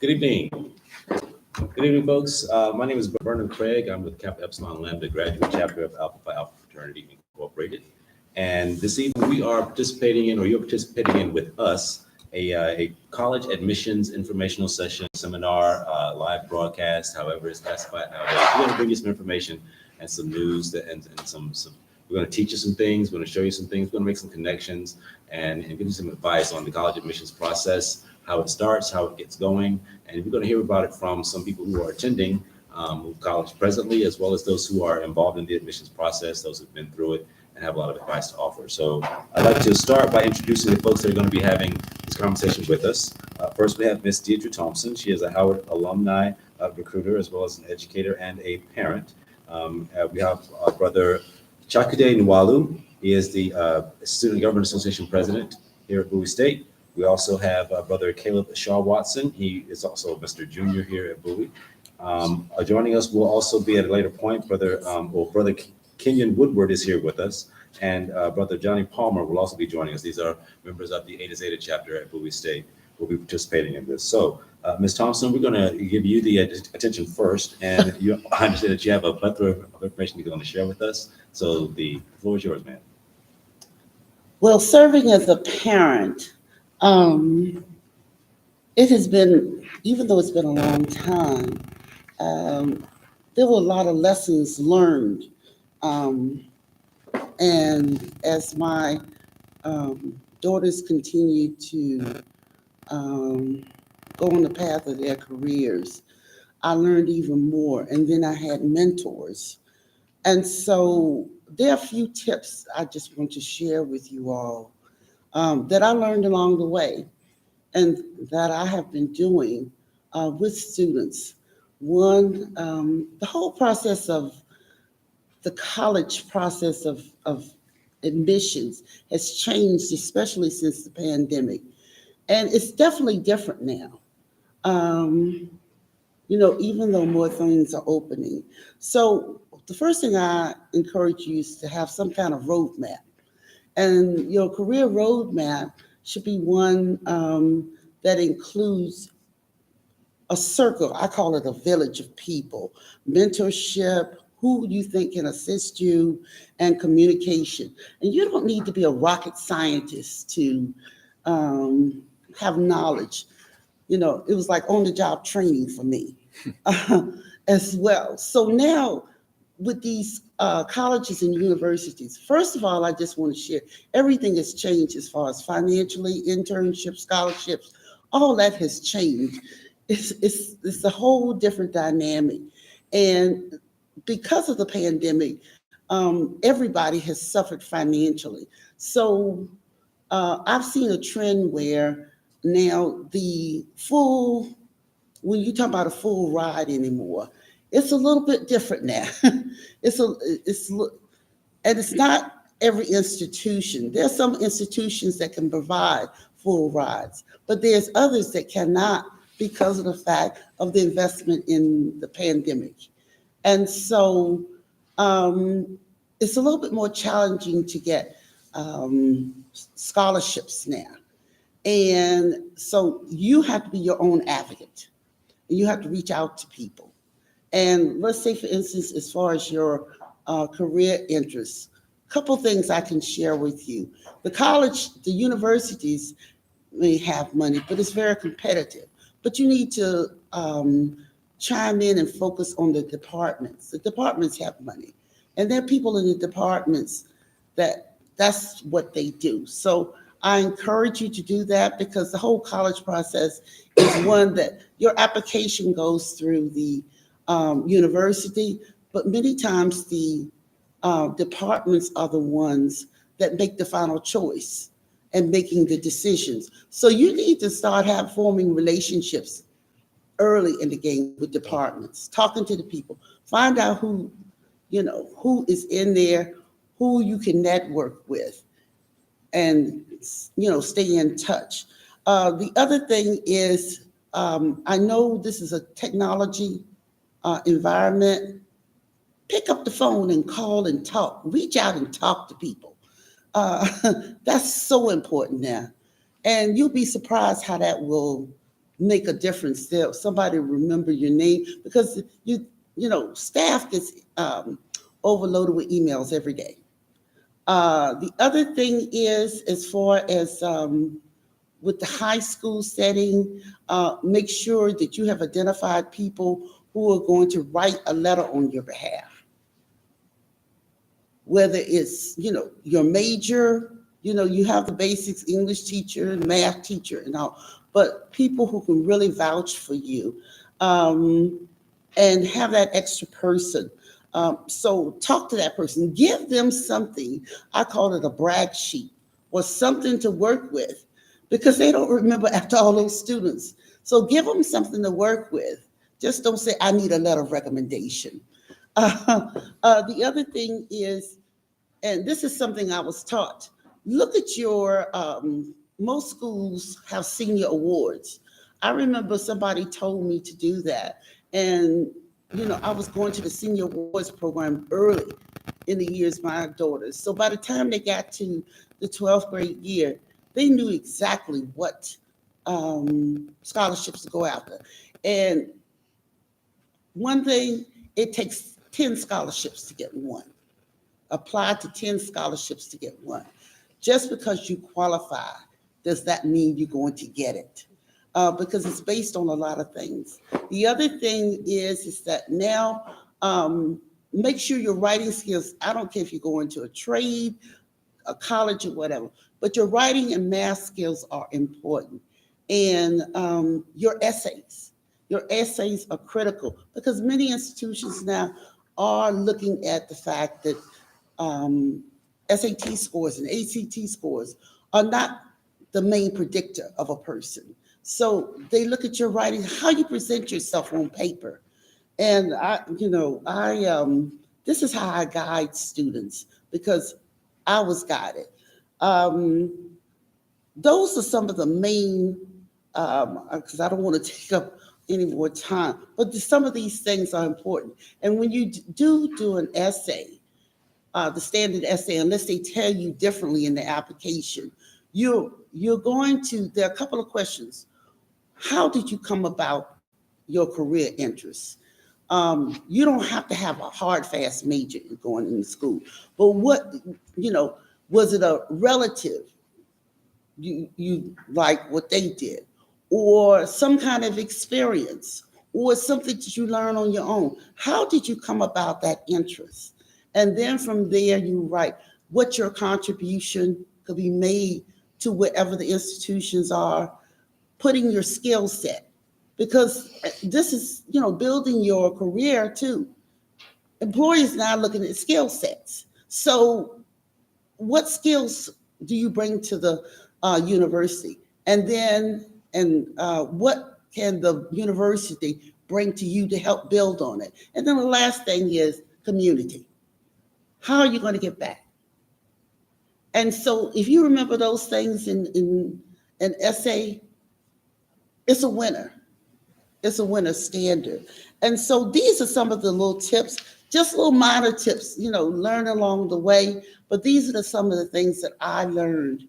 Good evening. Good evening, folks. My name is Vernon Craig. I'm with Kappa Epsilon Lambda Graduate Chapter of Alpha Phi Alpha Fraternity Incorporated. And this evening we are participating in, or you're participating in with us, a college admissions informational session, seminar, live broadcast, however it's classified nowadays. We're going to bring you some information and some news and some. We're going to teach you some things. We're going to show you some things. We're going to make some connections and give you some advice on the college admissions process, how it starts, how it gets going. And we're going to hear about it from some people who are attending college presently, as well as those who are involved in the admissions process, those who've been through it and have a lot of advice to offer. So I'd like to start by introducing the folks that are going to be having this conversation with us. First, we have Miss Deidre Thompson. She is a Howard alumni recruiter, as well as an educator and a parent. We have our brother Chakude Nwalu. He is the Student Government Association president here at Bowie State. We also have Brother Caleb Shaw Watson. He is also Mr. Junior here at Bowie. Joining us will also be at a later point, Brother Kenyon Woodward is here with us, and Brother Johnny Palmer will also be joining us. These are members of the Zeta chapter at Bowie State who will be participating in this. So, Ms. Thompson, we're going to give you the attention first, and I understand that you have a plethora of information you're going to share with us. So the floor is yours, ma'am. Well, serving as a parent, it has been, even though it's been a long time, there were a lot of lessons learned. And as my daughters continue to go on the path of their careers, I learned even more. And then I had mentors. And so there are a few tips I just want to share with you all that I learned along the way and that I have been doing with students. One, the whole process of the college process of admissions has changed, especially since the pandemic. And it's definitely different now. Even though more things are opening. So the first thing I encourage you is to have some kind of roadmap. And your career roadmap should be one that includes a circle. I call it a village of people, mentorship, who you think can assist you, and communication. And you don't need to be a rocket scientist to have knowledge. It was like on-the-job training for me as well. So now with these colleges and universities, first of all, I just want to share, everything has changed as far as financially, internships, scholarships, all that has changed. It's a whole different dynamic. And because of the pandemic, everybody has suffered financially. So I've seen a trend where now when you talk about a full ride anymore, it's a little bit different now. And it's not every institution. There's some institutions that can provide full rides, but there's others that cannot because of the fact of the investment in the pandemic. And so it's a little bit more challenging to get scholarships now. And so you have to be your own advocate. And you have to reach out to people. And let's say, for instance, as far as your career interests, a couple things I can share with you. The universities may have money, but it's very competitive. But you need to chime in and focus on the departments. The departments have money. And there are people in the departments that's what they do. So I encourage you to do that because the whole college process is one that your application goes through the university, but many times the departments are the ones that make the final choice and making the decisions. So you need to start forming relationships early in the game with departments, talking to the people, find out who is in there, who you can network with, and stay in touch. The other thing is, I know this is a technology environment. Pick up the phone and call and talk. Reach out and talk to people. That's so important now. And you'll be surprised how that will make a difference there. Somebody remember your name because staff gets overloaded with emails every day. The other thing is, as far as with the high school setting, make sure that you have identified people who are going to write a letter on your behalf. Whether it's, your major, you have the basics, English teacher, math teacher and all, but people who can really vouch for you, and have that extra person. So talk to that person, give them something. I call it a brag sheet or something to work with because they don't remember after all those students. So give them something to work with. Just don't say, I need a letter of recommendation. The other thing is, and this is something I was taught, look at your, most schools have senior awards. I remember somebody told me to do that. And, I was going to the senior awards program early in the years, my daughters. So by the time they got to the 12th grade year, they knew exactly what scholarships to go after. And one thing, it takes 10 scholarships to get one. Apply to 10 scholarships to get one. Just because you qualify, does that mean you're going to get it? Because it's based on a lot of things. The other thing is that now, make sure your writing skills, I don't care if you go into a trade, a college or whatever, but your writing and math skills are important. And your essays are critical because many institutions now are looking at the fact that SAT scores and ACT scores are not the main predictor of a person. So they look at your writing, how you present yourself on paper. And this is how I guide students because I was guided. Those are some of the main, because I don't want to take up any more time, but some of these things are important. And when you do an essay, the standard essay, unless they tell you differently in the application, you're going to, there are a couple of questions. How did you come about your career interests? You don't have to have a hard, fast major going into school, but was it a relative you like what they did, or some kind of experience, or something that you learn on your own? How did you come about that interest? And then from there, you write what your contribution could be made to wherever the institutions are, putting your skill set, because this is, building your career too. Employers now looking at skill sets. So what skills do you bring to the university? And then, what can the university bring to you to help build on it? And then the last thing is community. How are you going to get back? And so if you remember those things in an essay, it's a winner. It's a winner standard. And so these are some of the little tips, just little minor tips, learn along the way. But these are some of the things that I learned.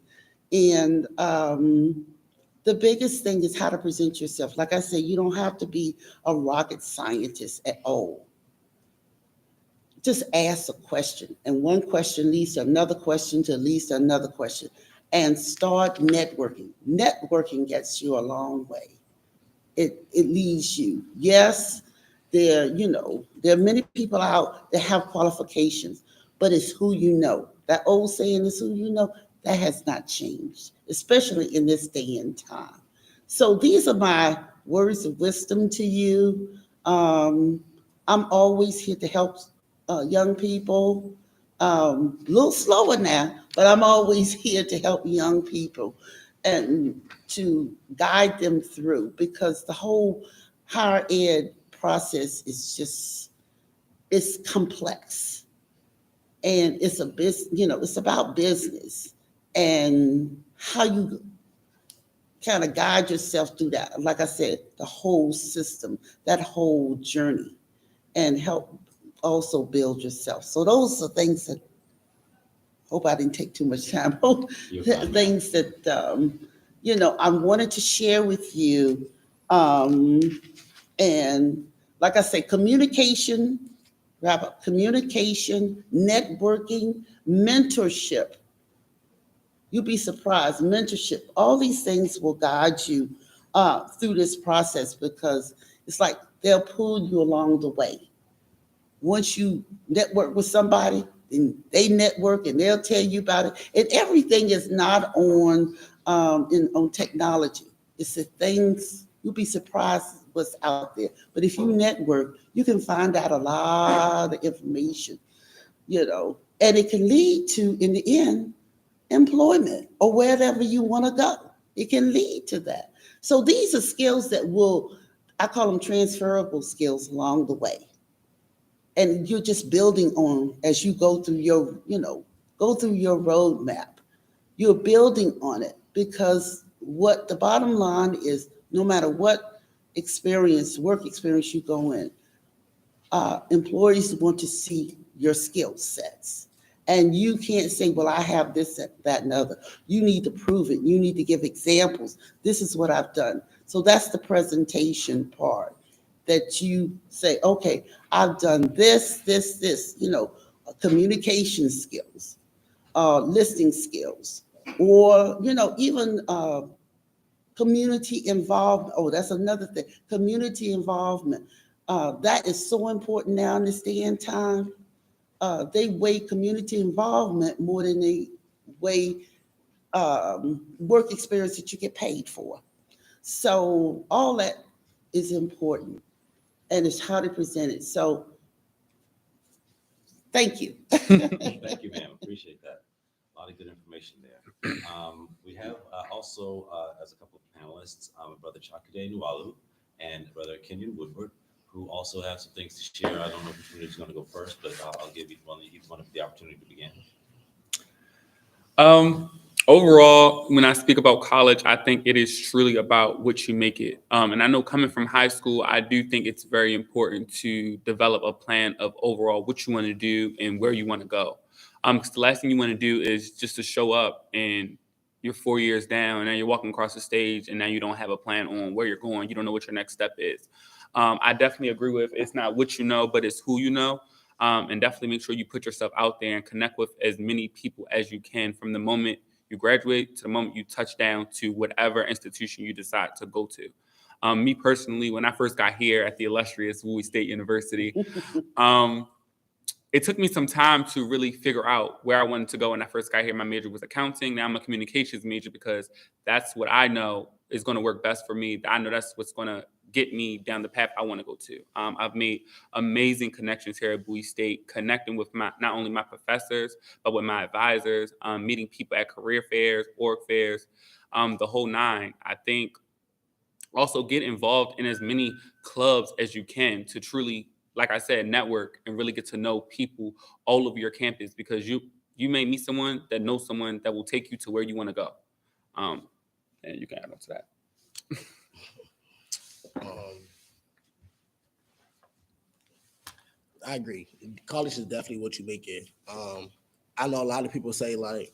And the biggest thing is how to present yourself. Like I said, you don't have to be a rocket scientist at all. Just ask a question, and one question leads to another question to leads to another question, and start networking. Networking gets you a long way. It leads you. Yes, there are many people out that have qualifications, but it's who you know. That old saying is who you know. That has not changed, especially in this day and time. So these are my words of wisdom to you. I'm always here to help young people. A little slower now, but I'm always here to help young people and to guide them through, because the whole higher ed process is it's complex, and it's it's about business and how you kind of guide yourself through that. Like I said, the whole system, that whole journey, and help also build yourself. So those are things that, hope I didn't take too much time. Things that I wanted to share with you Um, and like I say, communication, wrap up, communication, networking, mentorship. You'll be surprised. Mentorship, all these things will guide you through this process because it's like they'll pull you along the way. Once you network with somebody, then they network and they'll tell you about it. And everything is not on technology. It's the things you'll be surprised what's out there. But if you network, you can find out a lot of information, and it can lead to, in the end, employment or wherever you want to go. It can lead to that. So these are skills that I call them transferable skills along the way. And you're just building on as you go through your roadmap. You're building on it because what the bottom line is, no matter what work experience you go in, employees want to see your skill sets. And you can't say, well, I have this, that, and other. You need to prove it. You need to give examples. This is what I've done. So that's the presentation part that you say, okay, I've done this, communication skills, listening skills, or, even community involvement. Oh, that's another thing. Community involvement. That is so important now in this day and time. They weigh community involvement more than they weigh work experience that you get paid for. So all that is important, and it's how to present it. So thank you. Thank you, ma'am. Appreciate that. A lot of good information there. We have also, as a couple of panelists, Brother Chakade Nualu and Brother Kenyon Woodward, who also have some things to share. I don't know which one is going to go first, but I'll give each one of the opportunity to begin. Overall, when I speak about college, I think it is truly about what you make it. And I know coming from high school, I do think it's very important to develop a plan of overall what you want to do and where you want to go. Because the last thing you want to do is just to show up and you're 4 years down and now you're walking across the stage and now you don't have a plan on where you're going. You don't know what your next step is. I definitely agree with it's not what you know, but it's who you know. And definitely make sure you put yourself out there and connect with as many people as you can from the moment you graduate to the moment you touch down to whatever institution you decide to go to. Me personally, when I first got here at the illustrious Bowie State University, it took me some time to really figure out where I wanted to go. When I first got here, my major was accounting. Now I'm a communications major because that's what I know is going to work best for me. I know that's what's going to get me down the path I want to go to. I've made amazing connections here at Bowie State, connecting with not only my professors, but with my advisors, meeting people at career fairs, org fairs, the whole nine. I think also get involved in as many clubs as you can to truly, like I said, network and really get to know people all over your campus, because you may meet someone that knows someone that will take you to where you want to go. And you can add on to that. I agree. College is definitely what you make it. I know a lot of people say like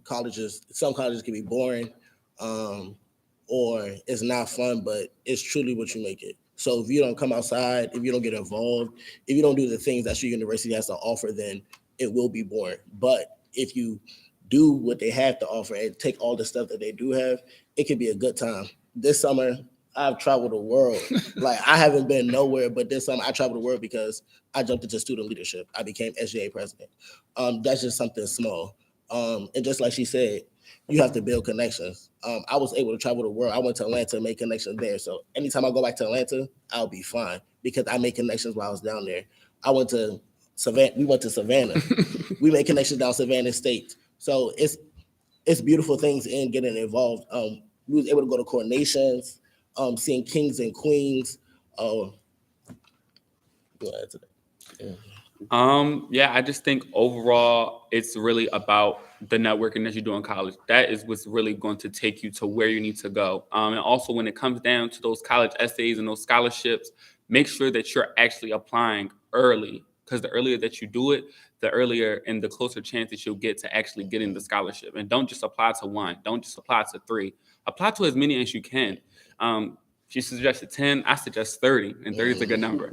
some colleges can be boring, or it's not fun, but it's truly what you make it. So if you don't come outside, if you don't get involved, if you don't do the things that your university has to offer, then it will be boring. But if you do what they have to offer and take all the stuff that they do have, it can be a good time. This summer, I've traveled the world. Like I haven't been nowhere, but this summer I traveled the world because I jumped into student leadership. I became SGA president. That's just something small. And just like she said, you have to build connections. I was able to travel the world. I went to Atlanta and make connections there. So anytime I go back to Atlanta, I'll be fine because I made connections while I was down there. I went to Savannah. We went to Savannah. We made connections down Savannah State. So it's beautiful things in getting involved. We was able to go to coronations, seeing kings and queens. Go ahead to that. Yeah, I just think overall it's really about the networking that you do in college. That is what's really going to take you to where you need to go. And also when it comes down to those college essays and those scholarships, make sure that you're actually applying early, because the earlier that you do it, the earlier and the closer chance that you'll get to actually getting the scholarship. And don't just apply to one. Don't just apply to three. Apply to as many as you can. She suggested 10. I suggest 30, and 30 is a good number.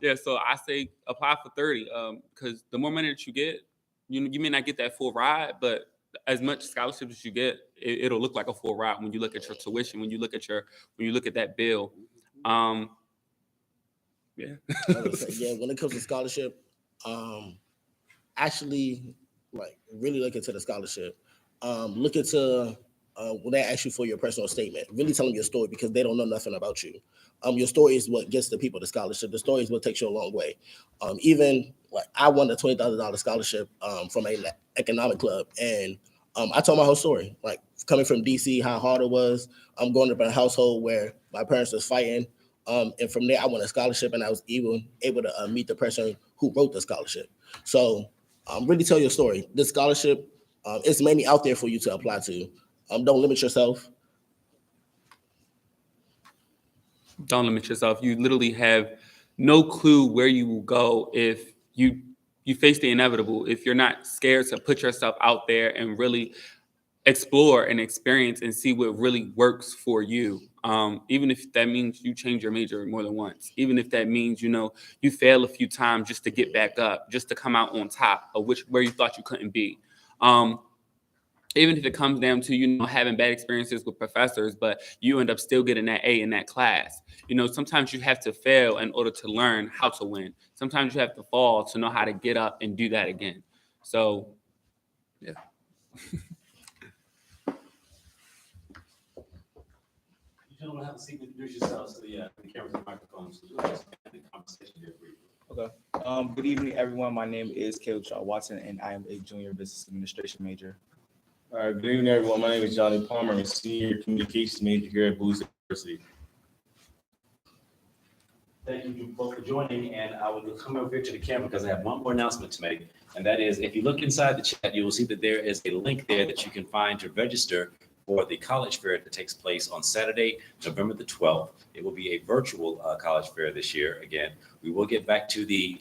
Yeah, so I say apply for 30 because the more money that you get, you may not get that full ride, but as much scholarship as you get, it'll look like a full ride when you look at your tuition, when you look at that bill. Yeah. Yeah, when it comes to scholarship, actually, like really look into the scholarship. Look into when they ask you for your personal statement, really tell them your story because they don't know nothing about you. Your story is what gets the people the scholarship. The story is what takes you a long way. Even like I won a $20,000 scholarship from an economic club, and I told my whole story, like coming from DC, how hard it was. I'm going to a household where my parents was fighting, and from there I won a scholarship, and I was able to meet the person who wrote the scholarship. So really tell your story. This scholarship, it's many out there for you to apply to. Don't limit yourself. Don't limit yourself. You literally have no clue where you will go if you face the inevitable. If you're not scared to put yourself out there and really explore and experience and see what really works for you. Even if that means you change your major more than once, even if that means, you fail a few times just to get back up, just to come out on top of where you thought you couldn't be. Even if it comes down to, having bad experiences with professors, but you end up still getting that A in that class. Sometimes you have to fail in order to learn how to win. Sometimes you have to fall to know how to get up and do that again. So, yeah. You gentlemen have a seat and introduce yourselves to the cameras and microphones. The conversation here for you. Okay. Good evening, everyone. My name is KEL Watson, and I am a junior business administration major. All right, good evening, everyone. My name is Johnny Palmer. I'm a senior communications major here at Booth University. Thank you both for joining, and I will come over here to the camera because I have one more announcement to make, and that is if you look inside the chat, you will see that there is a link there that you can find to register for the college fair that takes place on Saturday, November the 12th. It will be a virtual college fair this year. Again, we will get back to the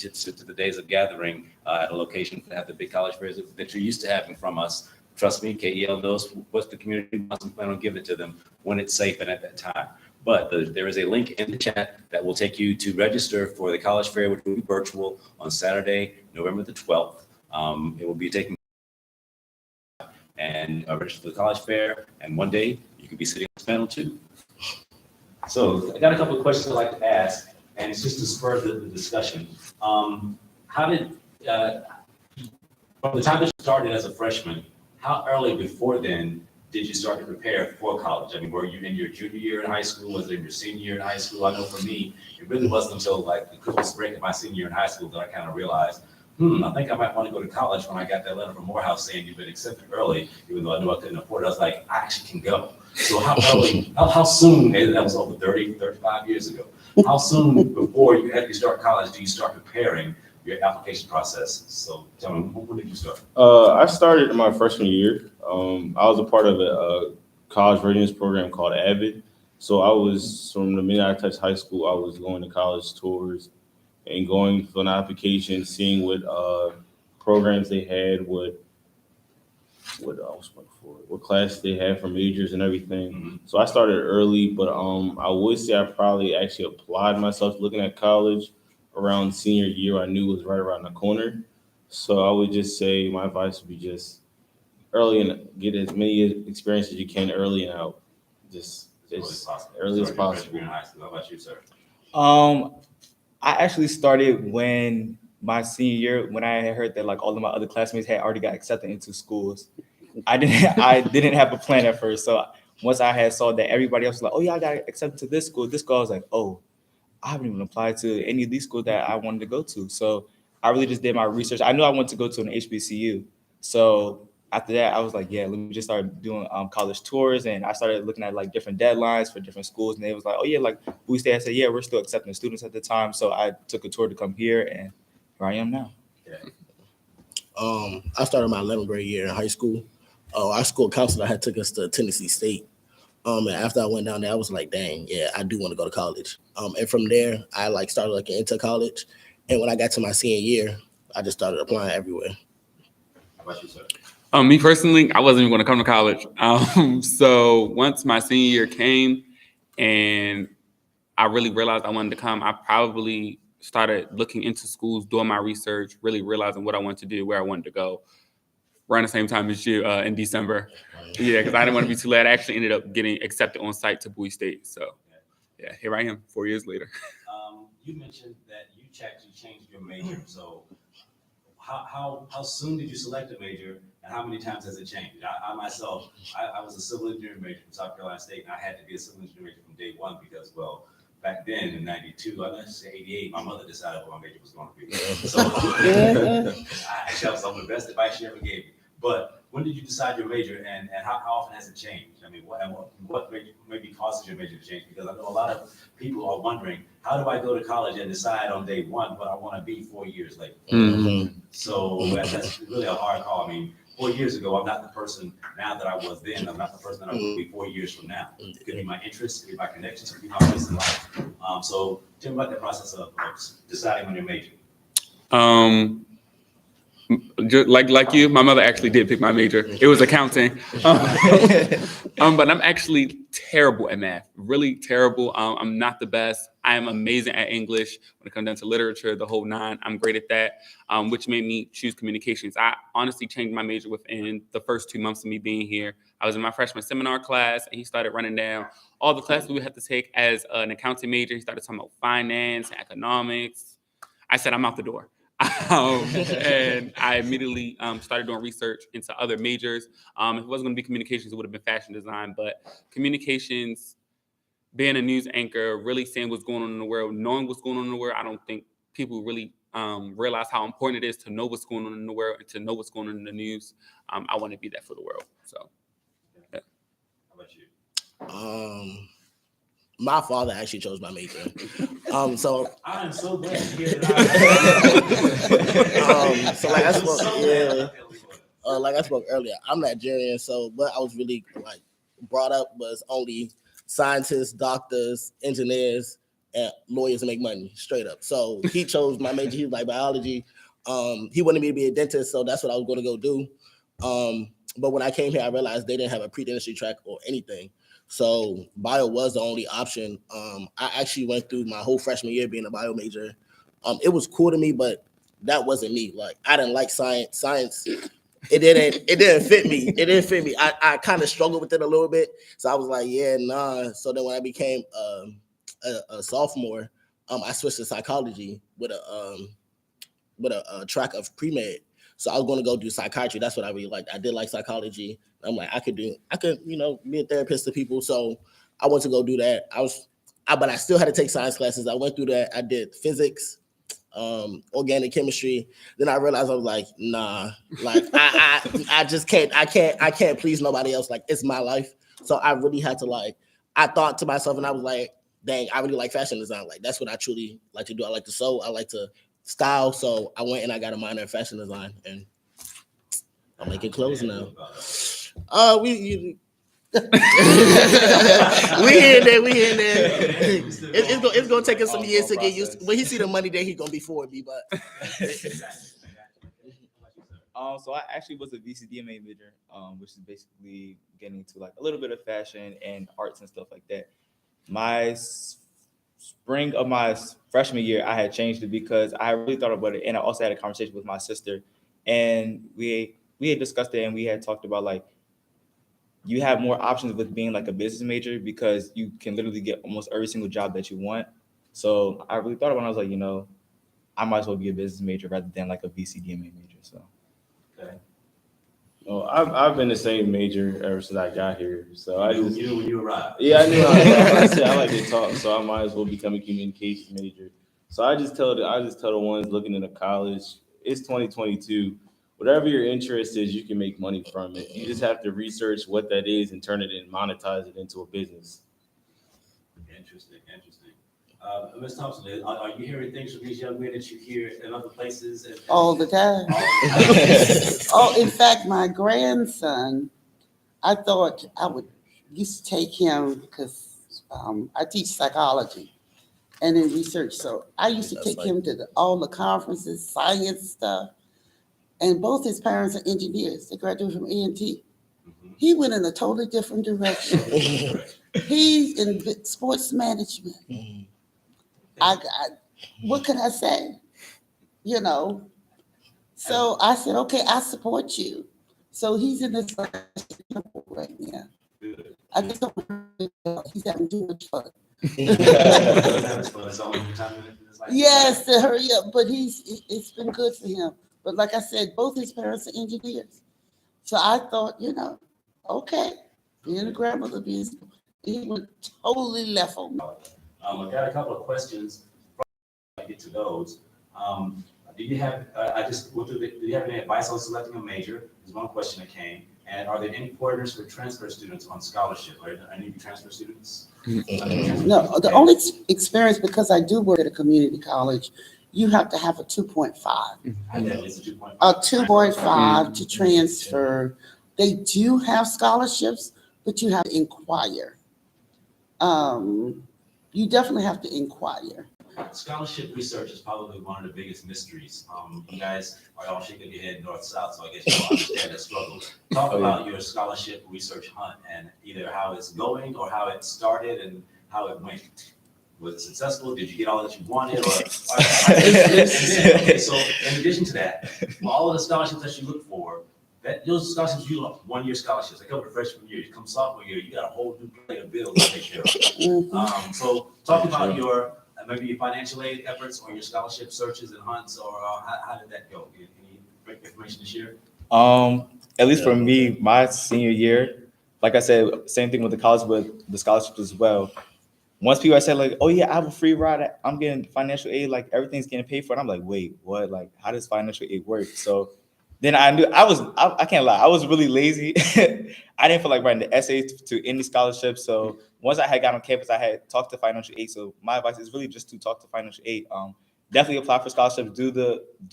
days of gathering at a location to have the big college fairs that you're used to having from us. Trust me, KEL knows what the community wants and plan on giving it to them when it's safe and at that time. But there is a link in the chat that will take you to register for the college fair, which will be virtual on Saturday, November the 12th. It will be taking and register for the college fair, and one day you could be sitting on this panel too. So I got a couple of questions I'd like to ask, and it's just to spur the discussion. How did, from the time that you started as a freshman, how early before then did you start to prepare for college? I mean, were you in your junior year in high school? Was it in your senior year in high school? I know for me, it really wasn't until like the Christmas break of my senior year in high school that I kind of realized, I think I might want to go to college when I got that letter from Morehouse saying you've been accepted early, even though I knew I couldn't afford it. I was like, I actually can go. So how early, how soon, that was over 30, 35 years ago. How soon before you actually start college do you start preparing your application process? So tell me, when did you start? I started in my freshman year. I was a part of a college readiness program called AVID. So I was, from the minute I touched high school, I was going to college tours and going for an application, seeing what programs they had, what class they had for majors and everything. Mm-hmm. So I started early, but I would say I probably actually applied myself looking at college around senior year. I knew it was right around the corner. So I would just say my advice would be just early and get as many experiences as you can early and out. Just early as possible. How about you, sir? I actually started when my senior year, when I had heard that like all of my other classmates had already got accepted into schools. I didn't have a plan at first. So once I had saw that everybody else was like, oh yeah, I got accepted to this school, I was like, oh, I haven't even applied to any of these schools that I wanted to go to. So I really just did my research. I knew I wanted to go to an HBCU. So after that, I was like, yeah, let me just start doing college tours. And I started looking at like different deadlines for different schools. And they was like, oh yeah, like Bowie State. I said, yeah, we're still accepting students at the time. So I took a tour to come here, and here I am now. I started my 11th grade year in high school. Our school counselor had took us to Tennessee State. And after I went down there, I was like, dang, yeah, I do want to go to college. And from there, I like started looking into college. And when I got to my senior year, I just started applying everywhere. How about you, sir? Me personally, I wasn't even going to come to college. So once my senior year came, and I really realized I wanted to come, I probably started looking into schools, doing my research, really realizing what I wanted to do, where I wanted to go, around the same time as you in December. Yeah, because I didn't want to be too late. I actually ended up getting accepted on site to Bowie State. So, yeah, here I am 4 years later. You mentioned that you actually changed your major. So how soon did you select a major, and how many times has it changed? I myself, I was a civil engineering major from South Carolina State, and I had to be a civil engineering major from day one because, well, back then in '92, I let's say '88, my mother decided what my major was going to be. So that was some of the best advice she ever gave me. But when did you decide your major, and how often has it changed? I mean, what maybe causes your major to change? Because I know a lot of people are wondering, how do I go to college and decide on day one what I want to be 4 years later? Mm-hmm. So that's really a hard call. I mean, 4 years ago, I'm not the person now that I was then. I'm not the person that I will be 4 years from now. It could be my interests, it could be my connections, it could be my place in life. So tell me about the process of deciding on your major. Just like you, my mother actually did pick my major. It was accounting. But I'm actually terrible at math, really terrible. I'm not the best. I am amazing at English when it comes down to literature, the whole nine. I'm great at that, which made me choose communications. I honestly changed my major within the first 2 months of me being here. I was in my freshman seminar class, and he started running down all the classes we would have to take as an accounting major. He started talking about finance, economics. I said, I'm out the door. And I immediately started doing research into other majors. If it wasn't going to be communications, it would have been fashion design. But communications, being a news anchor, really seeing what's going on in the world, knowing what's going on in the world, I don't think people really realize how important it is to know what's going on in the world and to know what's going on in the news. I want to be that for the world. So, yeah. How about you? My father actually chose my major. So I am so glad to hear that. So like I spoke earlier, I'm Nigerian, so what I was really like brought up was only scientists, doctors, engineers, and lawyers make money, straight up. So he chose my major. He was like biology. He wanted me to be a dentist, so that's what I was going to go do. But when I came here, I realized they didn't have a pre-dentistry track or anything. So bio was the only option. I actually went through my whole freshman year being a bio major. It was cool to me, but that wasn't me. Like, I didn't like science. It didn't fit me. It didn't fit me. I kind of struggled with it a little bit. So I was like, yeah, nah. So then when I became a sophomore, I switched to psychology with a track of pre-med. So I was going to go do psychiatry. That's what I really liked. I did like psychology. I'm like, I could, be a therapist to people. So I went to go do that. But I still had to take science classes. I went through that. I did physics, organic chemistry. Then I realized I was like, nah, like I just can't. I can't please nobody else. Like, it's my life. So I really had to I thought to myself, and I was like, dang, I really like fashion design. Like, that's what I truly like to do. I like to sew. I like to style. So I went and I got a minor in fashion design, and I'm making clothes now. We here and there. It's gonna take us some years to get used to. When he see the money, then he gonna be for me. But so I actually was a VCDMA major, which is basically getting into like a little bit of fashion and arts and stuff like that. My spring of my freshman year, I had changed it because I really thought about it, and I also had a conversation with my sister, and we had discussed it, and we had talked about like, you have more options with being like a business major because you can literally get almost every single job that you want. So I really thought about it, and I was like, I might as well be a business major rather than like a VCDMA major. So. Okay. Oh, I've been the same major ever since I got here. So I just knew when you arrived. Yeah, I knew. I said I like to talk, so I might as well become a communication major. So I just tell the ones looking into college, it's 2022. Whatever your interest is, you can make money from it. You just have to research what that is and turn it and monetize it into a business. Interesting. Ms. Thompson, are you hearing things from these young men that you hear in other places? All the time. In fact, my grandson, I thought I would used to take him because I teach psychology and in research. So I used to take him to all the conferences, science stuff. And both his parents are engineers. They graduated from A&T. He went in a totally different direction. He's in sports management. I what can I say? You know. So I said, okay, I support you. So he's in this right now. I just don't he's having too much fun. Yes, to hurry up, but it's been good for him. But like I said, both his parents are engineers. So I thought, okay, being a grandmother, he went totally left on me. I've got a couple of questions. I get to those. Do you have? I just went through. Do you have any advice on selecting a major? Is one question that came. And are there any pointers for transfer students on scholarship? Are there any transfer students? No, the only experience, because I do work at a community college, you have to have a 2.5. And that is a 2.5. A 2.5 to transfer. They do have scholarships, but you have to inquire. You definitely have to inquire. Scholarship research is probably one of the biggest mysteries. You guys are all shaking your head north-south, so I guess you all understand that struggle. Talk about your scholarship research hunt and either how it's going or how it started and how it went. Was it successful? Did you get all that you wanted? Okay, so in addition to that, for all of the scholarships that you look for, those scholarships, you look 1 year scholarships. They come with freshman year. You come sophomore year, you got a whole new plate of bills to take care of. So talk about your maybe your financial aid efforts or your scholarship searches and hunts, or how did that go? Any information to share? At least for me, my senior year, like I said, same thing with the college, but the scholarships as well. Once people said like, oh yeah, I have a free ride, I'm getting financial aid, like everything's getting paid for, and I'm like, wait, what? Like, how does financial aid work? So then I knew I can't lie, I was really lazy. I didn't feel like writing the essays to any scholarship. So once I had got on campus, I had talked to financial aid. So my advice is really just to talk to financial aid. Definitely apply for scholarships, do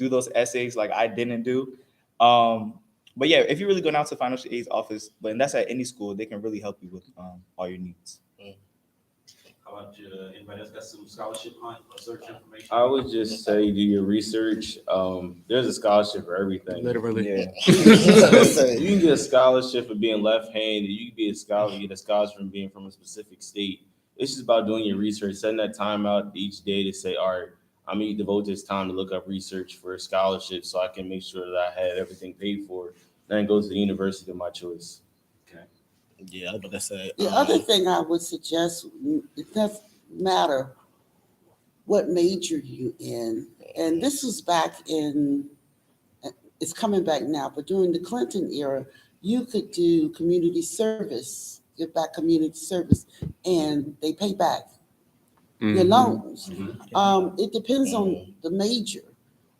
those essays like I didn't do. But yeah, if you really go down to financial aid's office, and that's at any school, they can really help you with all your needs. How about anybody else got some scholarship hunt or search information? I would just say do your research. There's a scholarship for everything. Literally. Yeah. You can get a scholarship for being left-handed. You can be a scholar, get a scholarship from being from a specific state. It's just about doing your research, setting that time out each day to say, all right, I'm going to devote this time to look up research for a scholarship so I can make sure that I had everything paid for. Then go to the university of my choice. Yeah, I was about to say. The other thing I would suggest, it doesn't matter what major you in, and this was back in, it's coming back now, but during the Clinton era, you could do community service, give back community service, and they pay back your loans. It depends on the major.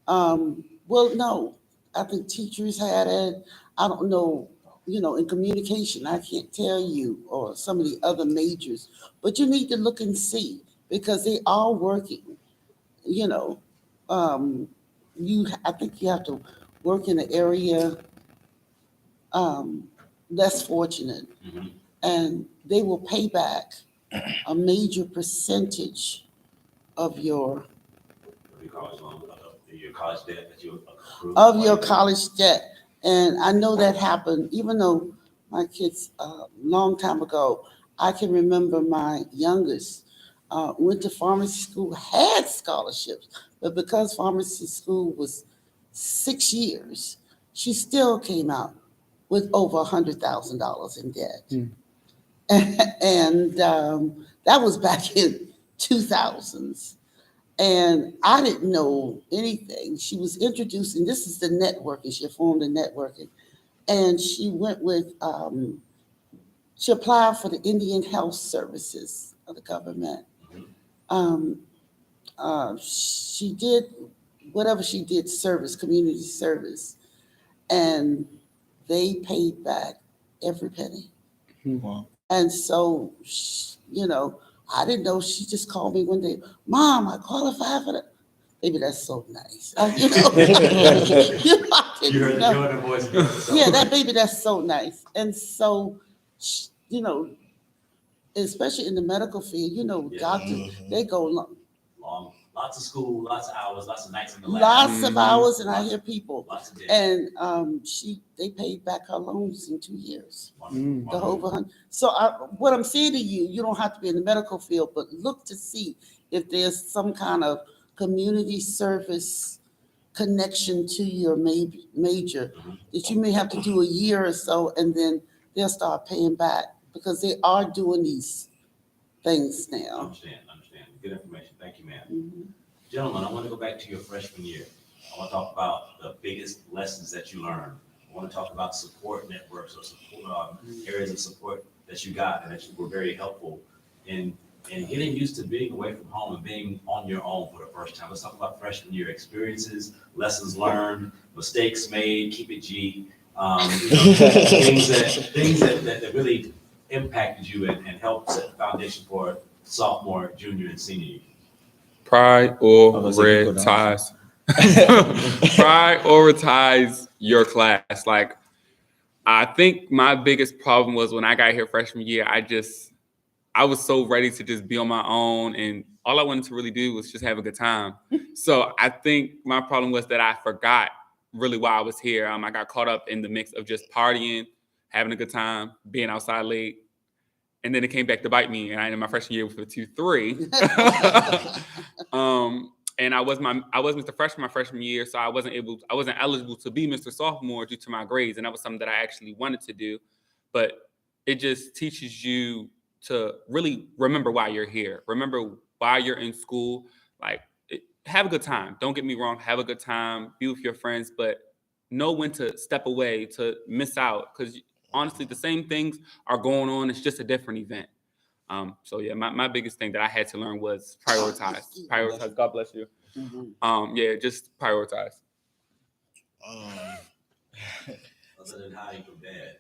Well, no, I think teachers had it. I don't know. In communication, I can't tell you, or some of the other majors, but you need to look and see because they are working. I think you have to work in an area less fortunate, and they will pay back a major percentage of your college debt that you accrued. Of your college debt. And I know that happened, even though my kids, long time ago, I can remember my youngest went to pharmacy school, had scholarships, but because pharmacy school was 6 years, she still came out with over $100,000 in debt. And that was back in 2000s. And I didn't know anything. She was introducing, this is the networking, she formed a networking. And she went with, she applied for the Indian Health Services of the government. She did whatever she did, service, community service. And they paid back every penny. Wow. And so, I didn't know. She just called me one day, Mom, I qualified for that. Baby, that's so nice. I You heard the joy in her voice. Yeah, that baby, that's so nice. And so, especially in the medical field, doctors, they go long. Lots of school, lots of hours, lots of nights in the lab. Lots of Mhm. hours, and I hear people. Lots of days. And they paid back her loans in 2 years. Wonderful, The whole wonderful. 100. So what I'm saying to you, you don't have to be in the medical field, but look to see if there's some kind of community service connection to your major Mhm. that you may have to do a year or so, and then they'll start paying back because they are doing these things now. Understand. Good information. Thank you, ma'am. Mhm. Gentlemen, I want to go back to your freshman year. I want to talk about the biggest lessons that you learned. I want to talk about support networks or support, areas of support that you got and that you were very helpful in getting used to being away from home and being on your own for the first time. Let's talk about freshman year experiences, lessons learned, mistakes made, keep it G, things that really impacted you and helped set the foundation for sophomore, junior, and senior year. Prioritize. Prioritize your class. Like, I think my biggest problem was when I got here freshman year, I was so ready to just be on my own, and all I wanted to really do was just have a good time. So I think my problem was that I forgot really why I was here. I got caught up in the mix of just partying, having a good time, being outside late, and then it came back to bite me. And I ended my freshman year with a 2.3. And I was Mr. Freshman my freshman year, so I wasn't eligible to be Mr. Sophomore due to my grades, and that was something that I actually wanted to do. But it just teaches you to really remember why you're here. Remember why you're in school. Like, have a good time. Don't get me wrong. Have a good time. Be with your friends, but know when to step away, to miss out. Because honestly, the same things are going on. It's just a different event. So yeah, my biggest thing that I had to learn was prioritize. Prioritize. God bless you. Mhm. Yeah, just prioritize. Other than hiding from dad.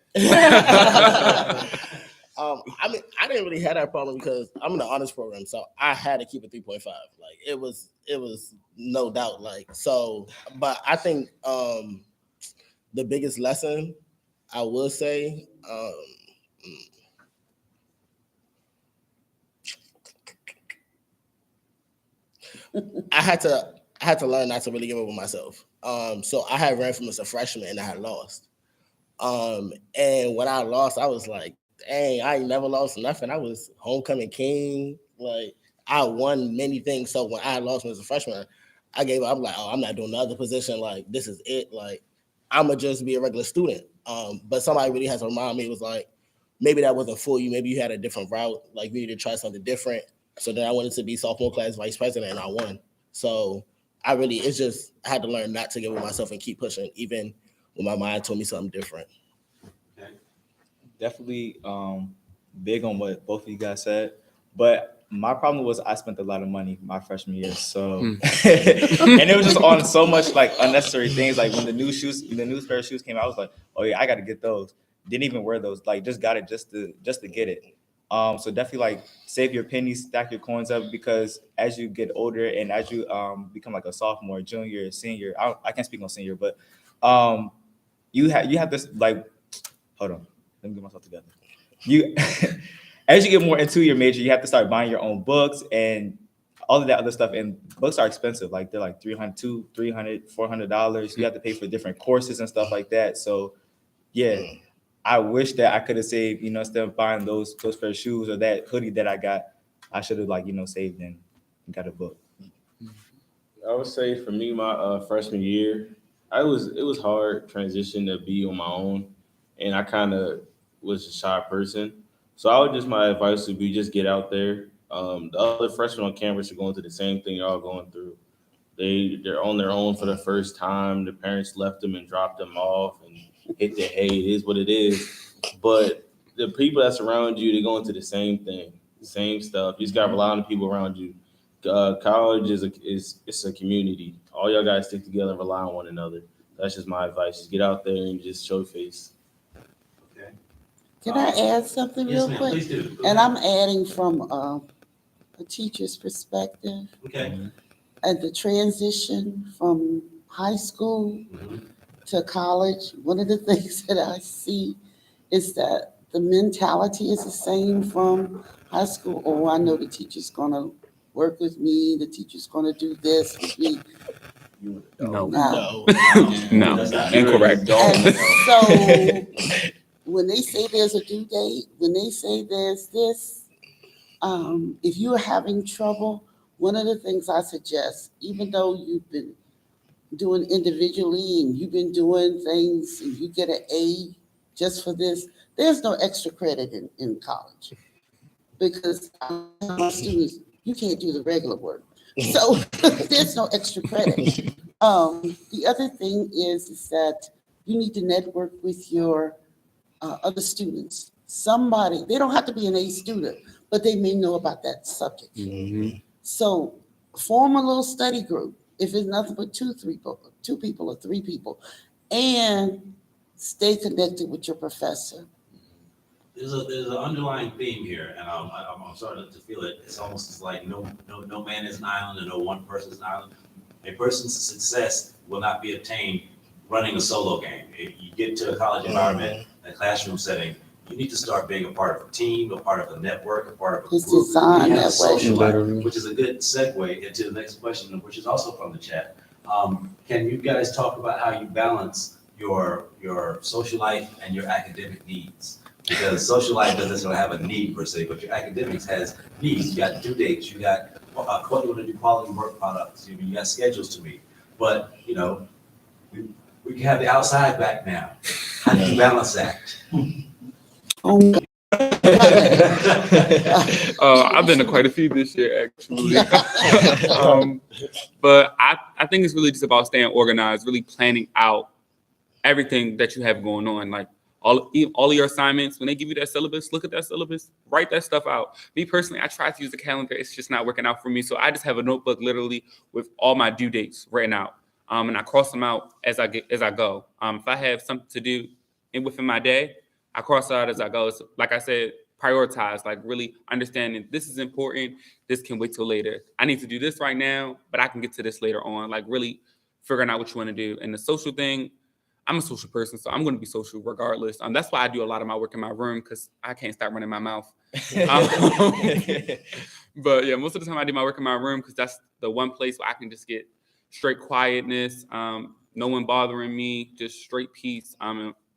I mean, I didn't really have that problem because I'm in the honors program, so I had to keep it 3.5. Like it was no doubt. Like so, but I think the biggest lesson I will say, I had to learn not to really give up on myself. So I had ran from as a freshman and I had lost. And when I lost, I was like, dang, I ain't never lost nothing. I was homecoming king. Like I won many things. So when I lost as a freshman, I gave up. I'm like, oh, I'm not doing another position. Like this is it. Like I'ma just be a regular student. But somebody really has to remind me. It was like, maybe that wasn't for you. Maybe you had a different route. Like you need to try something different. So then I wanted to be sophomore class vice president and I won. So I had to learn not to give up myself and keep pushing, even when my mind told me something different. Definitely big on what both of you guys said, but my problem was I spent a lot of money my freshman year, so and it was just on so much like unnecessary things. Like when the new pair of shoes came out, I was like, oh yeah, I got to get those. Didn't even wear those. Like just got it just to get it. So definitely like save your pennies, stack your coins up, because as you get older and as you become like a sophomore, junior, senior, I can't speak on senior, but you have this like, hold on. Let me get myself together. You, as you get more into your major, you have to start buying your own books and all of that other stuff. And books are expensive. Like they're like $300, $400. You have to pay for different courses and stuff like that. So yeah, I wish that I could have saved, instead of buying those pair of shoes or that hoodie that I got, I should have saved and got a book. I would say for me, my freshman year, it was hard transition to be on my own, and I kind of was a shy person. So my advice would be just get out there. The other freshmen on campus are going through the same thing y'all going through. They're on their own for the first time. The parents left them and dropped them off and hit their hay. It is what it is. But the people that surround you, they're going through the same thing, the same stuff. You just got to rely on the people around you. College it's a community. All y'all gotta stick together and rely on one another. That's just my advice. Just get out there and just show face. Okay. Can I add something Yes, real ma'am. quick? Please do. Go And ahead. I'm adding from a teacher's perspective Okay. and the transition from high school Mhm. to college. One of the things that I see is that the mentality is the same from high school. Oh, I know the teacher's gonna work with me. The teacher's going to do this with me. No. No. No, incorrect. And so when they say there's a due date, when they say there's this, if you're having trouble, one of the things I suggest, even though you've been doing individually and you've been doing things and you get an A just for this, there's no extra credit in college. Because I tell my students, you can't do the regular work. So there's no extra credit. The other thing is that you need to network with your other students. Somebody, they don't have to be an A student, but they may know about that subject. Mhm. So form a little study group, if it's nothing but two people or three people, and stay connected with your professor. There's an underlying theme here, and I'm starting to feel it. It's almost like no man is an island, and no one person is an island. A person's success will not be attained running a solo game. If you get to a college environment, a classroom setting, you need to start being a part of a team, a part of a network, a part of a It's group. designed You have that way. to socialize, Literally. which is a good segue into the next question, which is also from the chat. Can you guys talk about how you balance your social life and your academic needs? Because social life doesn't necessarily have a need per se, but your academics has needs. You got due dates, you got you want to do quality work products, you got schedules to meet. But we can have the outside back now. How do you balance that? Oh, I've been to quite a few this year, actually. But I think it's really just about staying organized, really planning out everything that you have going on. Like all of your assignments, when they give you that syllabus, look at that syllabus, write that stuff out. Me personally, I try to use a calendar. It's just not working out for me. So I just have a notebook literally with all my due dates written out. And I cross them out as I go. If I have something to do within my day, I cross it out as I go. So, like I said, prioritize, like really understanding this is important. This can wait till later. I need to do this right now, but I can get to this later on. Like really figuring out what you want to do. And the social thing, I'm a social person, so I'm going to be social regardless. That's why I do a lot of my work in my room, because I can't stop running my mouth. But yeah, most of the time I do my work in my room because that's the one place where I can just get straight quietness, no one bothering me, just straight peace.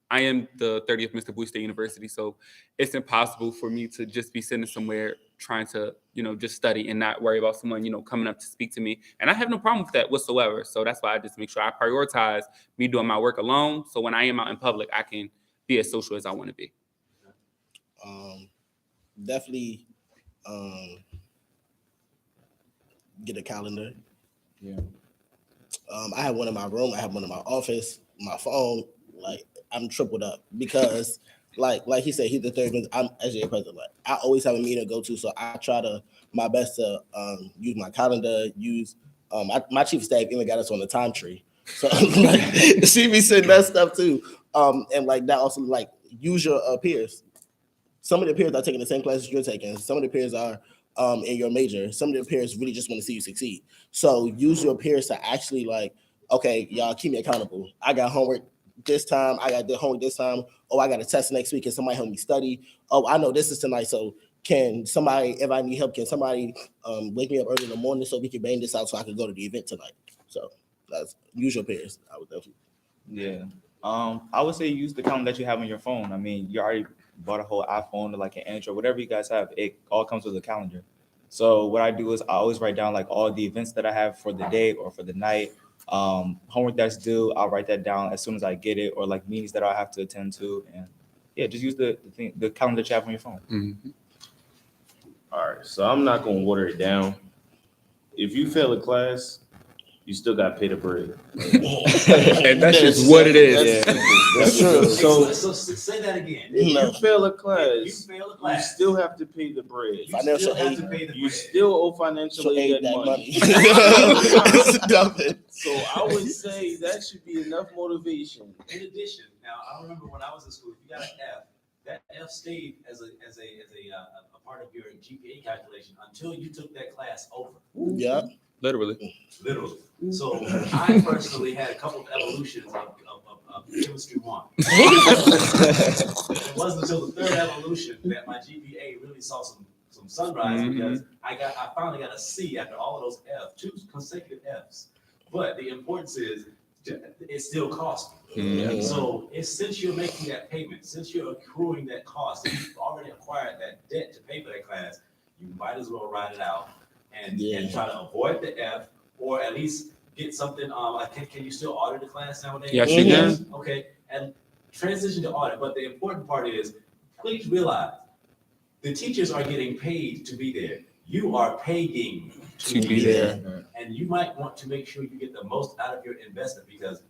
I am the 30th Mr. Bowie State University, so it's impossible for me to just be sitting somewhere trying to, just study and not worry about someone, coming up to speak to me. And I have no problem with that whatsoever. So that's why I just make sure I prioritize me doing my work alone. So when I am out in public, I can be as social as I want to be. Definitely get a calendar. Yeah. I have one in my room. I have one in my office. My phone, like I'm tripled up because, like he said, he's the third. I'm SJ president. Like I always have a meeting to go to, so I try to my best to use my calendar. Use my chief of staff even got us on the time tree, so like, she be sending that stuff too. And like that also like use your peers. Some of the peers are taking the same classes you're taking. Some of the peers are in your major. Some of the peers really just want to see you succeed. So use your peers to actually like, okay, y'all keep me accountable. I got homework this time. I got the homework this time. Oh, I got a test next week. Can somebody help me study? Oh, I know this is tonight. So can somebody, if I need help, can somebody wake me up early in the morning so we can bang this out so I can go to the event tonight? So that's use your peers. I would definitely. Yeah. I would say use the calendar that you have on your phone. I mean, you already bought a whole iPhone or like an Android, whatever you guys have, it all comes with a calendar. So what I do is I always write down like all the events that I have for the day or for the night. Homework that's due, I'll write that down as soon as I get it, or like meetings that I have to attend to. And yeah, just use the calendar that you have on your phone. Mm-hmm. All right, so I'm not gonna water it down. If you fail a class, you still got to pay the bread. And that's just what it is. That's true. So say that again. if you fail a If you class, fail a you class, still have to pay the bread. you Financial still have aid. to pay the You bread. still owe financial aid that money. It's dumb. So I would say that should be enough motivation. In addition, now I remember when I was in school, if you got an F, that F stayed as a part of your GPA calculation until you took that class over. Yeah. Literally. Literally. So I personally had a couple of evolutions of chemistry 1. It wasn't until the third evolution that my GPA really saw some some sunrise because I finally got a C after all of those F's, 2 consecutive F's. But the importance is it still costs me. So since you're making that payment, since you're accruing that cost, and you've already acquired that debt to pay for that class, you might as well ride it out and try to avoid the F, or at least get something. Can you still audit the class nowadays? Yes, you can. Okay, and transition to audit. But the important part is, please realize the teachers are getting paid to be there. You are paying to be there. And you might want to make sure you get the most out of your investment, because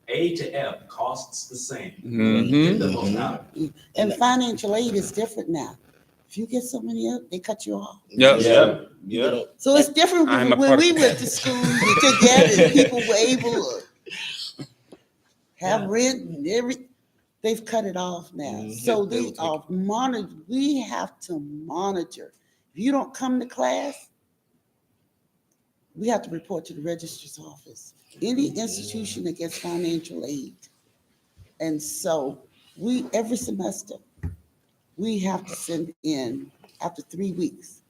A to F costs the same. Get the most out of it. And financial aid is different now. If you get so many up, they cut you off. Yeah. So it's different when we went to school together, and people were able to have rent and everything. They've cut it off now. So they are monitored. We have to monitor. If you don't come to class, we have to report to the registrar's office. Any institution that gets financial aid. And so every semester, we have to send in after 3 weeks.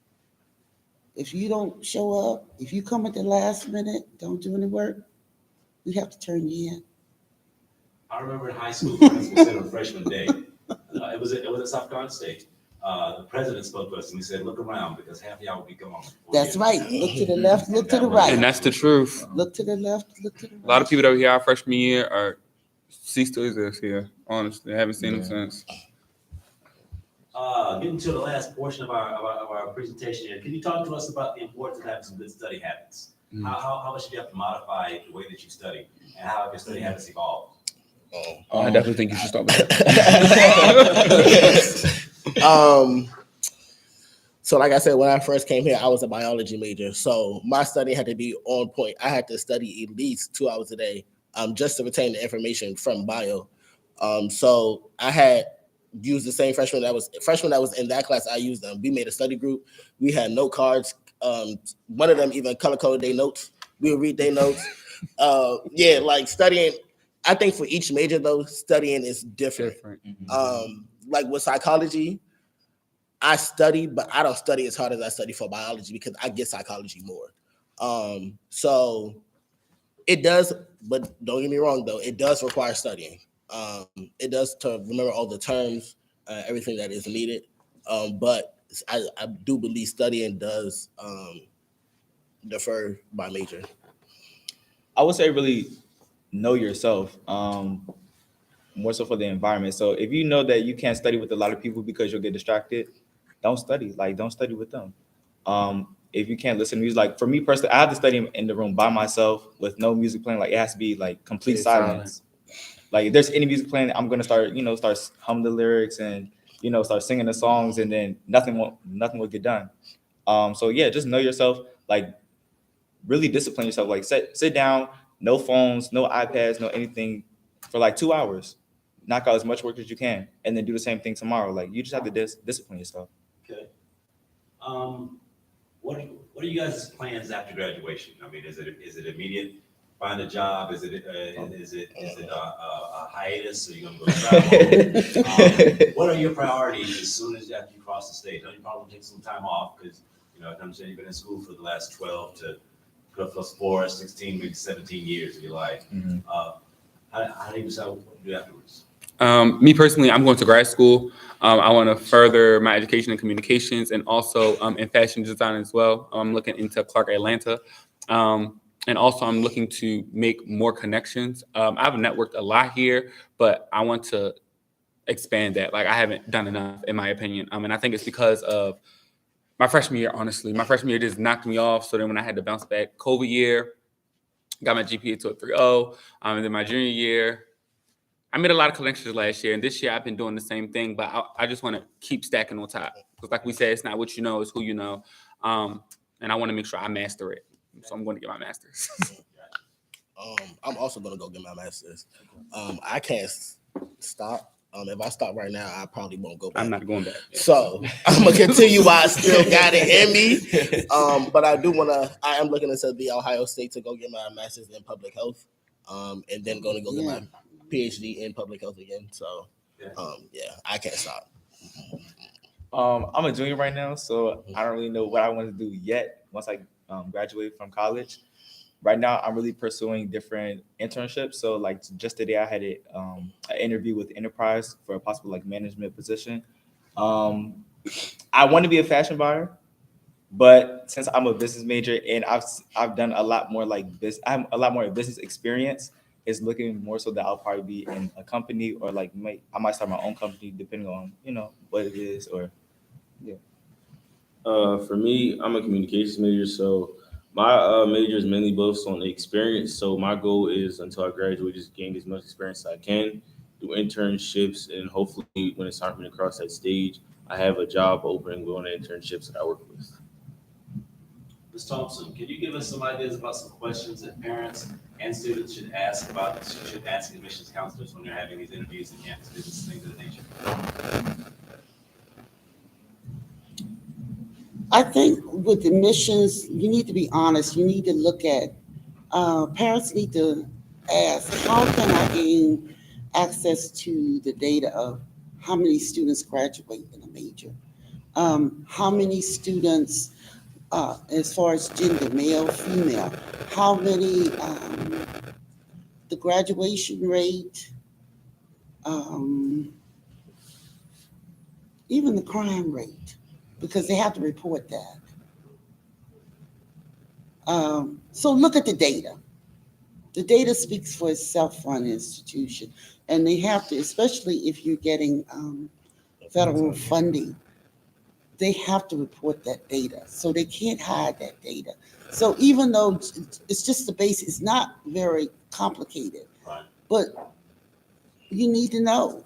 If you don't show up, if you come at the last minute, don't do any work, we have to turn you in. I remember in high school, the principal said on freshman day, it was at South Carolina State. The president spoke to us and he said, "Look around, because half of y'all will be gone." That's right. Look to the left, look to the right. And that's the truth. Look to the left, look to the right. A lot of people that were here our freshman year are ceased to exist here. Honestly, I haven't seen them since. Getting to the last portion of our presentation here, can you talk to us about the importance of having some good study habits? How much do you have to modify the way that you study, and how have your study habits evolved? I definitely think you should start with that. So like I said, when I first came here, I was a biology major. So my study had to be on point. I had to study at least 2 hours a day just to retain the information from bio. So I had used the same freshman that was in that class. I used them. We made a study group. We had note cards. One of them even color coded their notes. We would read their notes. Like studying. I think for each major though, studying is different. Like with psychology, I study, but I don't study as hard as I study for biology because I get psychology more. So it does, but don't get me wrong though, it does require studying. It does to remember all the terms, everything that is needed. But I do believe studying does defer by major. I would say really know yourself, more so for the environment. So if you know that you can't study with a lot of people because you'll get distracted, don't study. Like, don't study with them. If you can't listen to music, like for me personally, I have to study in the room by myself with no music playing. Like it has to be like complete silence. Like if there's any music playing, I'm gonna start hum the lyrics and start singing the songs, and then nothing will get done. So yeah, just know yourself. Like really discipline yourself. Like sit down, no phones, no iPads, no anything for like 2 hours. Knock out as much work as you can, and then do the same thing tomorrow. Like you just have to discipline yourself. Okay. What are you guys' plans after graduation? I mean, is it immediate? Find a job? Is it a hiatus? So you're gonna go travel? What are your priorities as soon as after you cross the stage? You probably take some time off because I'm saying you've been in school for the last 12 to plus 4, 16, maybe 17 years of your life. How do you decide what to do afterwards? Me personally, I'm going to grad school. I want to further my education in communications and also in fashion design as well. I'm looking into Clark Atlanta. And also I'm looking to make more connections. I've networked a lot here, but I want to expand that. Like I haven't done enough in my opinion. And I think it's because of my freshman year, honestly. My freshman year just knocked me off. So then when I had to bounce back, COVID year, got my GPA to a 3.0. And then my junior year, I made a lot of connections last year. And this year I've been doing the same thing, but I just want to keep stacking on top. Because like we said, it's not what you know, it's who you know. And I want to make sure I master it. So I'm going to get my master's. I'm also going to go get my master's. I can't stop. If I stop right now, I probably won't go back. I'm not going back. So I'm going to continue while I still got it in me. But I am looking into the Ohio State to go get my master's in public health. And then going to go get my PhD in public health again. So, I can't stop. I'm a junior right now, so I don't really know what I want to do yet once I graduate from college. Right now, I'm really pursuing different internships. So like just today, I had an interview with Enterprise for a possible like management position. Um, I want to be a fashion buyer, but since I'm a business major and I've done a lot more like this, I have a lot more business experience. It's looking more so that I'll probably be in a company or like I might start my own company depending on what it is or yeah. For me, I'm a communications major, so my major is mainly based on experience. So my goal is until I graduate, just gain as much experience as I can, do internships, and hopefully, when it's time for me to cross that stage, I have a job opening with one of the internships that I work with. Ms. Thompson, can you give us some ideas about some questions that parents and students should ask admissions counselors when they're having these interviews and campus things of that nature? I think with admissions, you need to be honest. You need to look at, parents need to ask, how can I gain access to the data of how many students graduate in a major? How many students, as far as gender, male, female, how many, the graduation rate, even the crime rate, because they have to report that. So look at the data. The data speaks for itself for an institution, and they have to, especially if you're getting federal funding, they have to report that data. So they can't hide that data. So even though it's just the base, it's not very complicated, Right. but you need to know.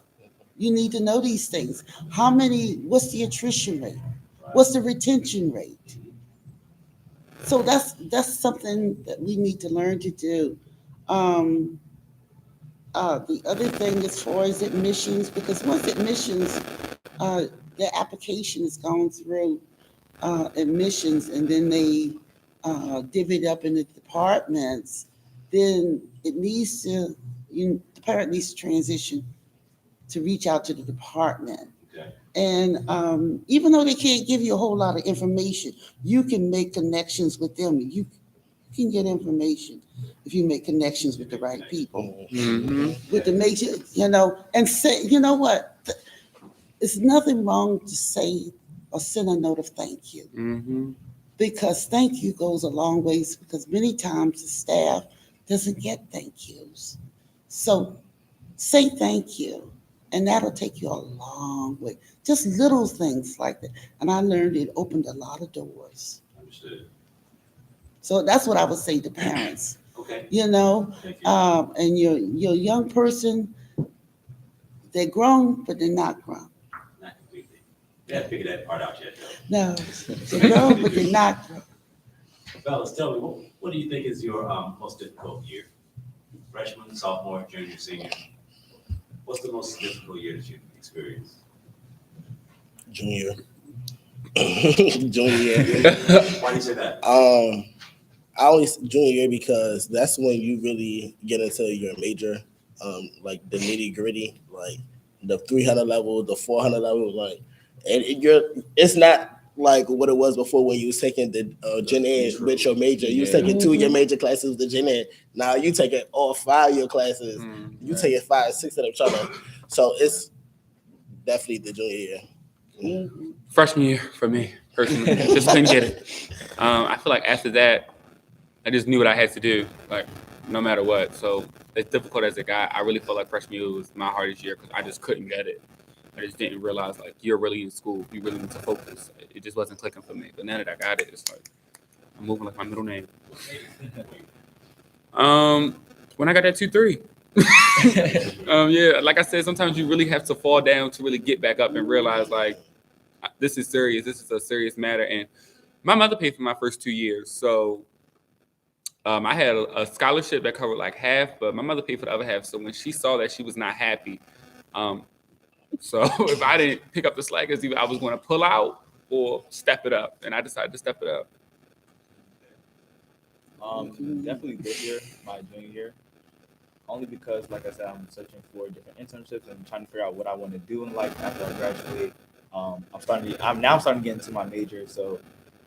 You need to know these things. What's the attrition rate? What's the retention rate? So that's something that we need to learn to do. Um, the other thing as far as admissions, because once admissions, the application is gone through admissions and then they divvy it up in the departments, then the parent needs to transition to reach out to the department. Okay. And even though they can't give you a whole lot of information, you can make connections with them. You can get information if you make connections with the right people, with the major, and say, you know what? It's nothing wrong to say or send a note of thank you, because thank you goes a long ways, because many times the staff doesn't get thank yous. So say thank you, and that'll take you a long way. Just little things like that. And I learned it opened a lot of doors. Understood. So that's what I would say to parents. Okay. Thank you. And your young person, they're grown, but they're not grown. Not completely. You haven't figured that part out yet, though. No, they're grown, but they're not grown. Fellas, tell me, what do you think is your most difficult year? Freshman, sophomore, junior, senior? What's the most difficult year that you've experienced? Junior. Junior year. Why do you say that? I always junior year because that's when you really get into your major, like the nitty gritty, like the 300 level, the 400 level, like, and it's not like what it was before when you was taking the Gen Ed with your major. You was taking 2 of your major classes with the Gen Ed. Now you taking all 5 of your classes. You taking 5, 6 of them trying. So it's definitely the junior year. Freshman year for me, personally, just couldn't get it. I feel like after that, I just knew what I had to do, like no matter what. So as difficult as it got, I really felt like freshman year was my hardest year because I just couldn't get it. I just didn't realize like you're really in school, you really need to focus. It just wasn't clicking for me. But now that I got it, it's like I'm moving like my middle name. When I got that 2-3. Yeah, like I said, sometimes you really have to fall down to really get back up and realize like this is serious. This is a serious matter. And my mother paid for my first 2 years, so I had a scholarship that covered like half, but my mother paid for the other half. So when she saw that, she was not happy. So if I didn't pick up the slack, either I was going to pull out or step it up, and I decided to step it up. Definitely this year, my junior year, only because, like I said, I'm searching for different internships and trying to figure out what I want to do in life after I graduate. I'm starting to get into my major, so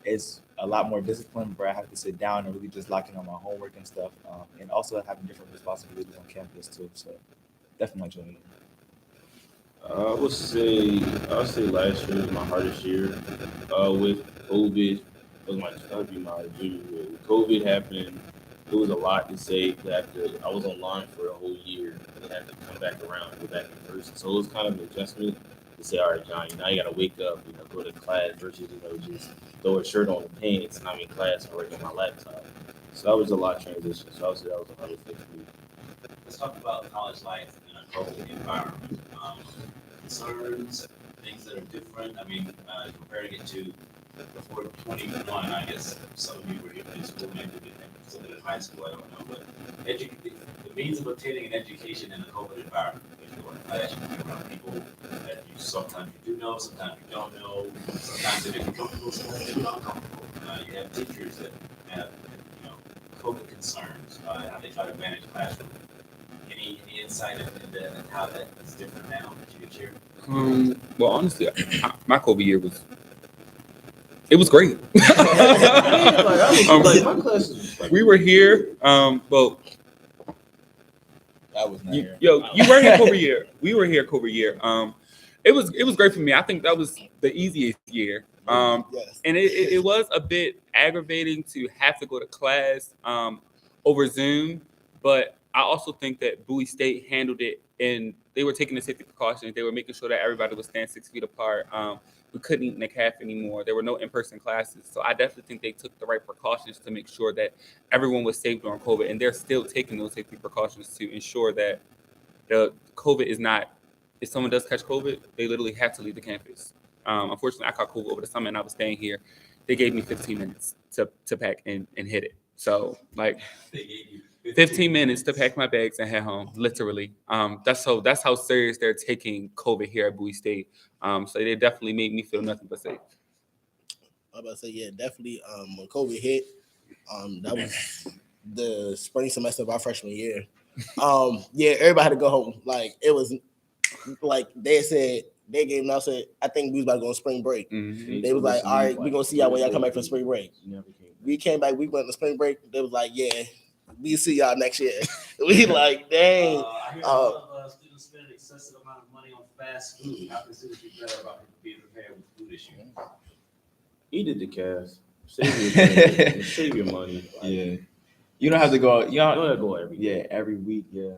it's a lot more discipline where I have to sit down and really just lock in on my homework and stuff, and also having different responsibilities on campus too. So definitely enjoying it. I would say last year was my hardest year. With COVID, that would be my junior year. With COVID happening, it was a lot to say. I was online for a whole year and had to come back around and go back in person. So it was kind of an adjustment to say, all right, Johnny, now you got to wake up, go to class versus just throw a shirt on the pants and I'm in class and work on my laptop. So that was a lot of transition. So I would say that was the hardest thing for me. Let's talk about college life in a COVID environment. Concerns, things that are different. I mean, comparing it to before 2021, I guess some of you were in school, maybe some in high school, I don't know. But the means of obtaining an education in a COVID environment, if you're in class, you're around people that you sometimes you do know, sometimes you don't know, sometimes they make you comfortable, sometimes they make you uncomfortable. You have teachers that have, COVID concerns, how they try to manage classroom. Any insight into how that is different now that you can share? Well, honestly, my COVID year was great. My classes was We were here. Well, I was not here. you were here COVID year. We were here COVID year. It was great for me. I think that was the easiest year. Yes. And it was a bit aggravating to have to go to class over Zoom, but I also think that Bowie State handled it, and they were taking the safety precautions. They were making sure that everybody would stand 6 feet apart. We couldn't eat in the cafe anymore. There were no in-person classes. So I definitely think they took the right precautions to make sure that everyone was safe during COVID, and they're still taking those safety precautions to ensure that the COVID is not, if someone does catch COVID, they literally have to leave the campus. Unfortunately, I caught COVID over the summer, and I was staying here. They gave me 15 minutes to pack and hit it. So, like, They gave you 15 minutes to pack my bags and head home, literally. That's how serious they're taking COVID here at Bowie State. So they definitely made me feel nothing but safe. I'm about to say, yeah, definitely. When COVID hit, that was the spring semester of our freshman year. Yeah, everybody had to go home. Like, it was like they said, they gave me, I said, I think we was about to go on spring break. Mhm. They was like, all right, we're gonna see y'all when y'all come back from spring break. never came back. We came back, we went to spring break. They was like, yeah, we see y'all next year. We like, dang. I hear a lot of students spending excessive amount of money on fast food. How can students be better about being prepared with food issues? Eat at the cast. Save your money. Yeah. You don't have to go. You don't have to go every day. Yeah, every week. Yeah.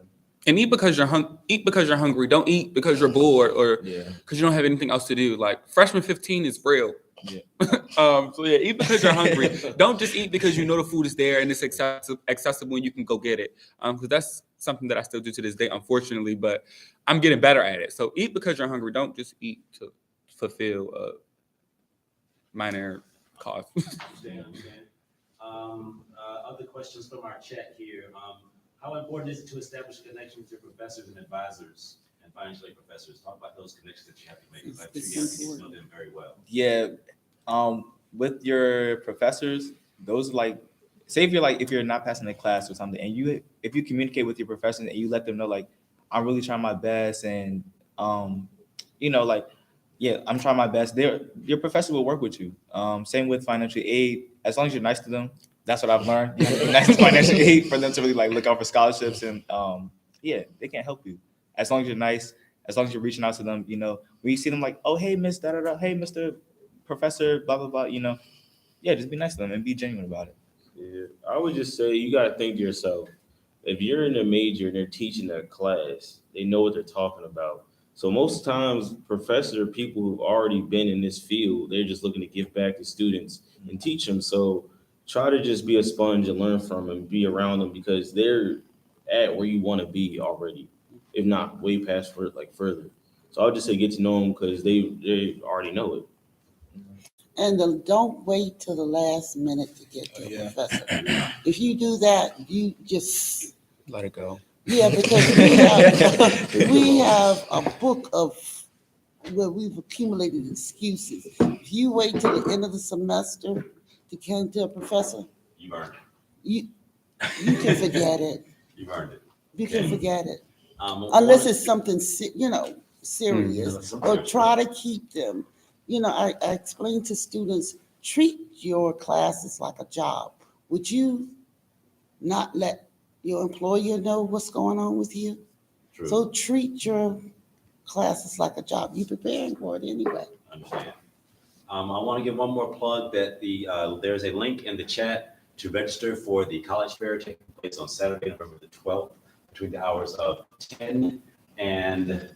And eat because you're hungry. Don't eat because you're bored or Yeah. because you don't have anything else to do. Like freshman 15 is real. Yeah. So yeah, eat because you're hungry. Don't just eat because you know the food is there and it's accessible and you can go get it. Because that's something that I still do to this day, unfortunately. But I'm getting better at it. So eat because you're hungry. Don't just eat to fulfill a minor cause. Understand. Other questions from our chat here. How important is it to establish a connection with your professors and advisors and financial aid professors? Talk about those connections that you have to make. I'm sure you have to get to know them very well. Yeah. With your professors, those say if you're not passing a class or something, and if you communicate with your professors and you let them know I'm really trying my best and I'm trying my best, your professor will work with you. Same with financial aid. As long as you're nice to them, that's what I've learned. You have to be nice to financial aid for them to really look out for scholarships and they can help you. As long as you're nice, as long as you're reaching out to them, when you see them oh, hey, Miss da da da, hey, Mr. Professor, blah blah blah, just be nice to them and be genuine about it. Yeah, I would just say you got to think to yourself, if you're in a major and they're teaching that class, they know what they're talking about. So most times, people who've already been in this field, they're just looking to give back to students and teach them. So try to just be a sponge and learn from them, be around them because they're at where you want to be already, if not way past further. So I would just say get to know them because they already know it. And don't wait till the last minute to get to a professor. If you do that, you just Let it go. Yeah, because we have a book of where we've accumulated excuses. If you wait till the end of the semester to come to a professor, You've earned it. you can forget it. You've earned it. You can forget it. Unless Unless it's something serious, or try to keep them I explain to students, treat your classes like a job. Would you not let your employer know what's going on with you? True. So treat your classes like a job. You're preparing for it anyway. Understand. I want to give one more plug that there's a link in the chat to register for the college fair taking place on Saturday, November the 12th, between the hours of 10 and,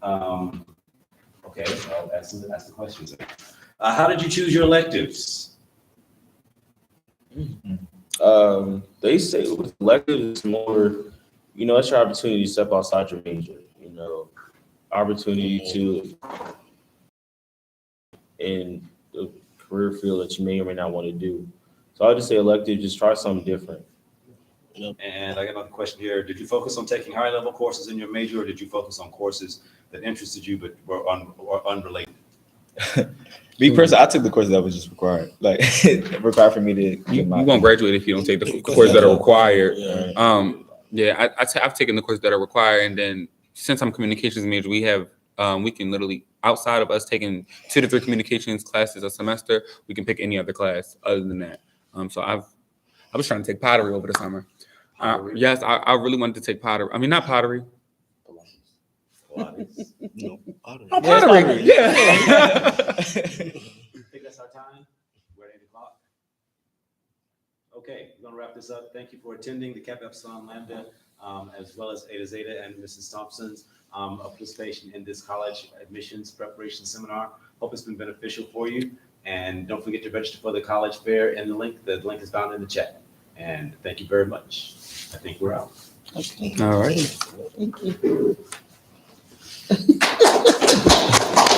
okay, I'll ask the questions. How did you choose your electives? They say with electives, it's more, it's your opportunity to step outside your major, opportunity to in the career field that you may or may not want to do. So I would just say elective, just try something different. And I got another question here. Did you focus on taking high level courses in your major, or did you focus on courses that interested you but were unrelated? Me personally, I took the course that was just required, like required for me to get You my. won't graduate if you don't take the courses that are required. Yeah. Yeah, I've taken the courses that are required, and then since I'm communications major, we have we can literally, outside of us taking 2 to 3 communications classes a semester, we can pick any other class other than that. So I was trying to take pottery over the summer. Yes, I really wanted to take pottery. I mean, not pottery. Pilates. Pottery. Yeah. I think that's our time. We're at 8 o'clock. Okay, we're going to wrap this up. Thank you for attending the Kappa Epsilon Lambda, as well as Eta Zeta and Mrs. Thompson's participation in this college admissions preparation seminar. Hope it's been beneficial for you. And don't forget to register for the college fair and the link is found in the chat. And thank you very much. I think we're out. Okay. All right. Thank you.